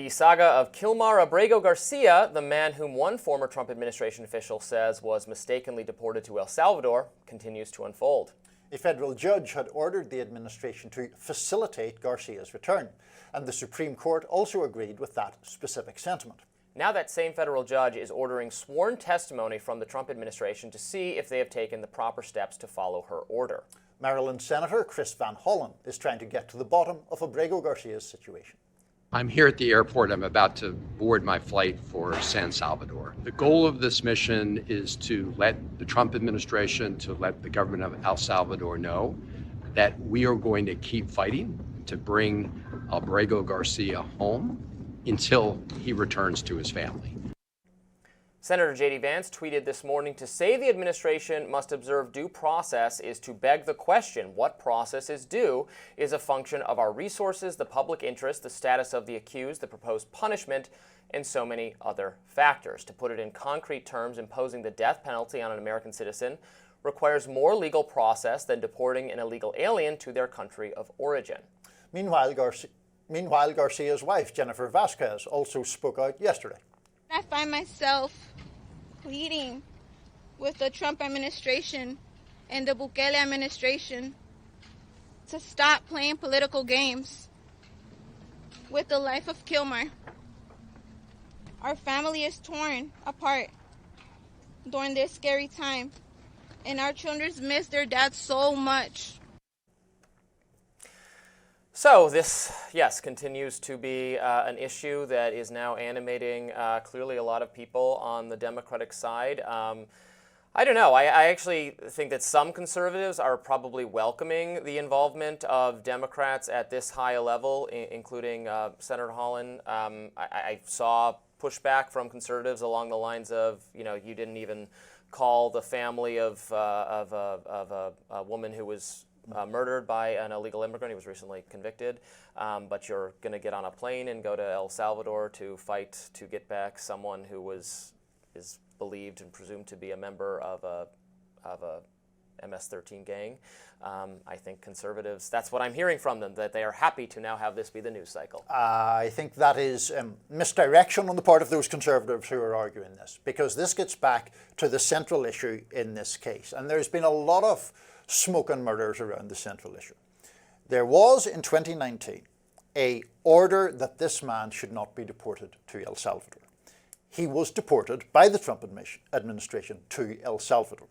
The saga of Kilmar Abrego Garcia, the man whom one former Trump administration official says was mistakenly deported to El Salvador, continues to unfold. A federal judge had ordered the administration to facilitate Garcia's return, and the Supreme Court also agreed with that specific sentiment. Now that same federal judge is ordering sworn testimony from the Trump administration to see if they have taken the proper steps to follow her order. Maryland Senator Chris Van Hollen is trying to get to the bottom of Abrego Garcia's situation. I'm here at the airport. I'm about to board my flight for San Salvador. The goal of this mission is to let the Trump administration, to let the government of El Salvador know that we are going to keep fighting to bring Abrego Garcia home until he returns to his family. Senator J.D. Vance tweeted this morning to say the administration must observe due process is to beg the question. What process is due is a function of our resources, the public interest, the status of the accused, the proposed punishment, and so many other factors. To put it in concrete terms, imposing the death penalty on an American citizen requires more legal process than deporting an illegal alien to their country of origin. Meanwhile, Garcia's wife, Jennifer Vasquez, also spoke out yesterday. I find myself pleading with the Trump administration and the Bukele administration to stop playing political games with the life of Kilmar. Our family is torn apart during this scary time, and our children miss their dad so much. So this, yes, continues to be an issue that is now animating clearly a lot of people on the Democratic side. I don't know. I actually think that some conservatives are probably welcoming the involvement of Democrats at this high a level, including Senator Hollen. I saw pushback from conservatives along the lines of, you know, you didn't even call the family of a woman who was murdered by an illegal immigrant. He was recently convicted, but you're going to get on a plane and go to El Salvador to fight to get back someone who is believed and presumed to be a member of a MS-13 gang. I think conservatives, that's what I'm hearing from them, that they are happy to now have this be the news cycle. I think that is misdirection on the part of those conservatives who are arguing this, because this gets back to the central issue in this case. And there's been a lot of smoke and mirrors around the central issue. There was in 2019 an order that this man should not be deported to El Salvador. He was deported by the Trump administration to El Salvador.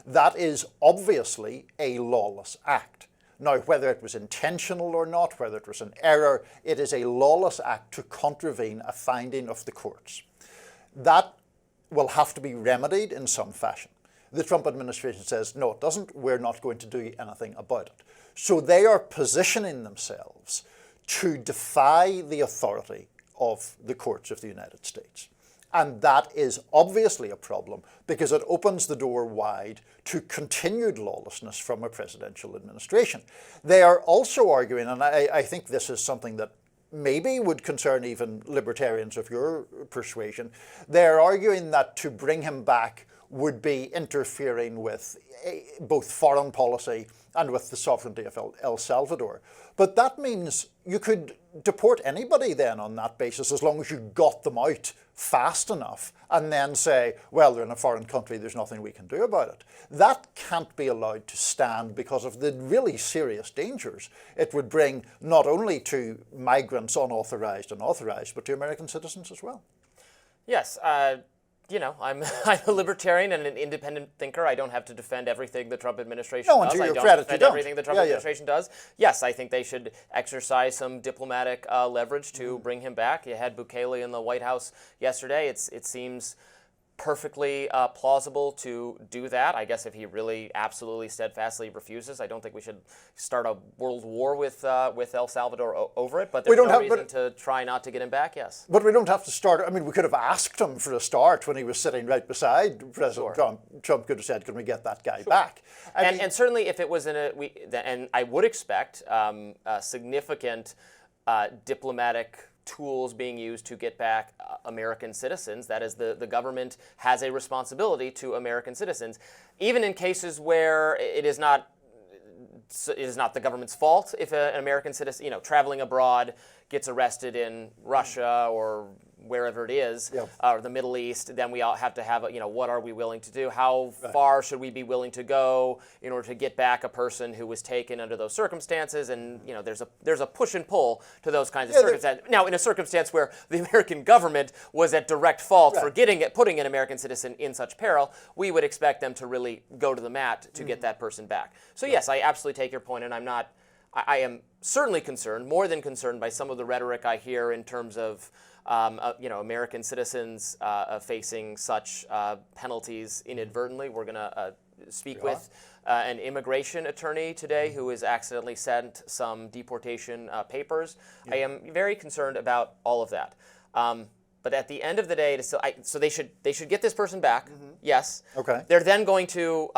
That is obviously a lawless act. Now, whether it was intentional or not, whether it was an error, it is a lawless act to contravene a finding of the courts. That will have to be remedied in some fashion. The Trump administration says, no, it doesn't. We're not going to do anything about it. So they are positioning themselves to defy the authority of the courts of the United States. And that is obviously a problem because it opens the door wide to continued lawlessness from a presidential administration. They are also arguing, and I think this is something that maybe would concern even libertarians of your persuasion, they're arguing that to bring him back would be interfering with both foreign policy and with the sovereignty of El Salvador. But that means you could deport anybody then on that basis as long as you got them out fast enough and then say, well, they're in a foreign country, there's nothing we can do about it. That can't be allowed to stand because of the really serious dangers it would bring not only to migrants, unauthorized and authorized, but to American citizens as well. Yes. You know, I'm a libertarian and an independent thinker. I don't have to defend everything the Trump administration does. To your I don't credit, defend you don't. everything the Trump administration does. Yes, I think they should exercise some diplomatic leverage to bring him back. You had Bukele in the White House yesterday. It seems perfectly plausible to do that. I guess if he really absolutely steadfastly refuses, I don't think we should start a world war with El Salvador over it, but there's no reason to try not to get him back, yes. But we don't have to start, I mean, we could have asked him for a start when he was sitting right beside President Trump. Trump could have said, can we get that guy back? And certainly if it was and I would expect significant diplomatic tools being used to get back American citizens. That is, the government has a responsibility to American citizens, even in cases where it is not it is not the government's fault if an American citizen, traveling abroad gets arrested in Russia or wherever it is, or the Middle East. Then we all have to have, what are we willing to do? How far should we be willing to go in order to get back a person who was taken under those circumstances? And there's a push and pull to those kinds of circumstances. Now, in a circumstance where the American government was at direct fault for putting an American citizen in such peril, we would expect them to really go to the mat to get that person back. So yes, I absolutely take your point, and I am certainly concerned, more than concerned, by some of the rhetoric I hear in terms of American citizens facing such penalties inadvertently. We're going to speak with an immigration attorney today who has accidentally sent some deportation papers. I am very concerned about all of that. But at the end of the day, so they should get this person back. Yes. Okay. They're then going to,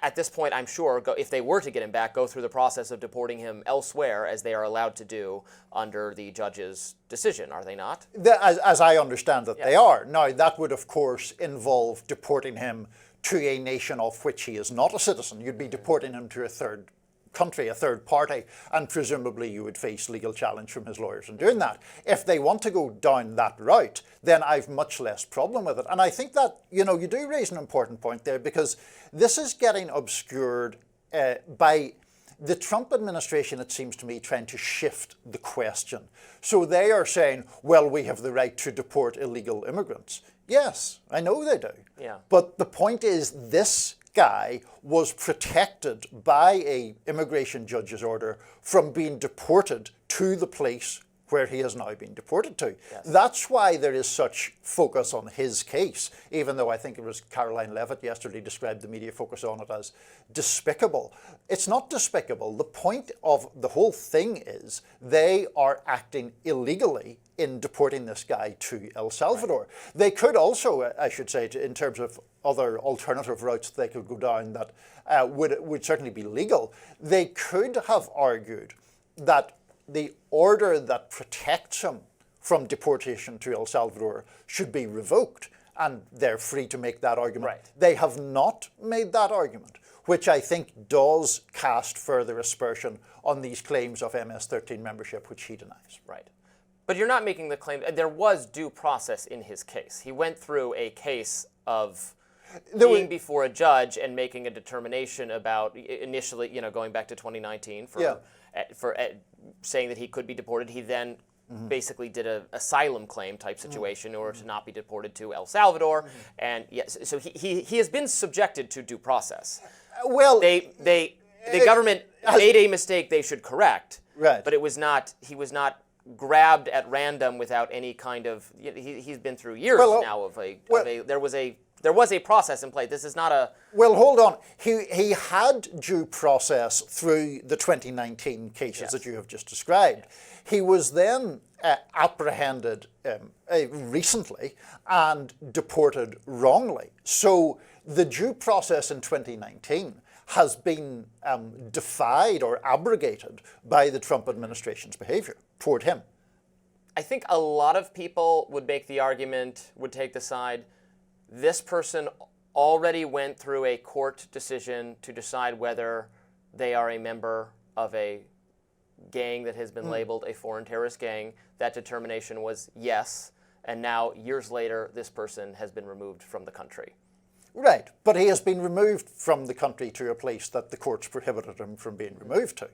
at this point, I'm sure, if they were to get him back, go through the process of deporting him elsewhere, as they are allowed to do under the judge's decision. Are they not? As I understand it, they are. Now, that would, of course, involve deporting him to a nation of which he is not a citizen. You'd be deporting him to a third country, a third party, and presumably you would face legal challenge from his lawyers in doing that. If they want to go down that route, then I've much less problem with it. And I think that, you do raise an important point there, because this is getting obscured by the Trump administration, it seems to me, trying to shift the question. So they are saying, well, we have the right to deport illegal immigrants. Yes, I know they do. Yeah. But the point is, this guy was protected by a immigration judge's order from being deported to the place where he has now been deported to. Yes. That's why there is such focus on his case, even though I think it was Caroline Levitt yesterday described the media focus on it as despicable. It's not despicable. The point of the whole thing is they are acting illegally in deporting this guy to El Salvador. Right. They could also, I should say, in terms of other alternative routes they could go down that would certainly be legal, they could have argued that the order that protects him from deportation to El Salvador should be revoked, and they're free to make that argument. Right. They have not made that argument, which I think does cast further aspersion on these claims of MS-13 membership, which he denies. Right. But you're not making the claim, there was due process in his case. He went through a case of being before a judge and making a determination about, initially, going back to 2019 for saying that he could be deported. He then basically did an asylum claim type situation in order to not be deported to El Salvador. And yes, so he has been subjected to due process. Well, the government made a mistake they should correct. Right. But he was not grabbed at random without any kind of. He's been through years now there was a process in place. This is not a. Well, hold on. He had due process through the 2019 cases that you have just described. He was then apprehended recently and deported wrongly. So the due process in 2019 has been defied or abrogated by the Trump administration's behavior toward him. I think a lot of people would make the argument, would take the side, this person already went through a court decision to decide whether they are a member of a gang that has been labeled a foreign terrorist gang. That determination was yes, and now, years later, this person has been removed from the country. Right, but he has been removed from the country to a place that the courts prohibited him from being removed to.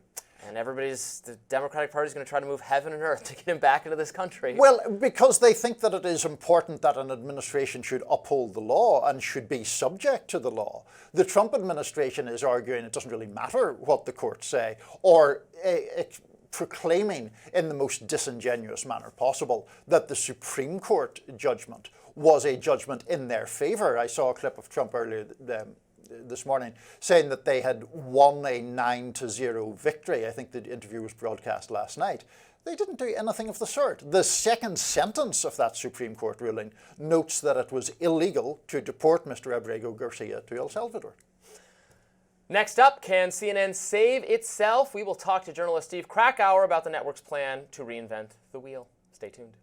And the Democratic Party is going to try to move heaven and earth to get him back into this country. Well, because they think that it is important that an administration should uphold the law and should be subject to the law. The Trump administration is arguing it doesn't really matter what the courts say, or proclaiming in the most disingenuous manner possible that the Supreme Court judgment was a judgment in their favor. I saw a clip of Trump earlier this morning saying that they had won a 9-0 victory. I think the interview was broadcast last night. They didn't do anything of the sort. The second sentence of that Supreme Court ruling notes that it was illegal to deport Mr. Abrego Garcia to El Salvador. Next up, can CNN save itself? We will talk to journalist Steve Krakauer about the network's plan to reinvent the wheel. Stay tuned.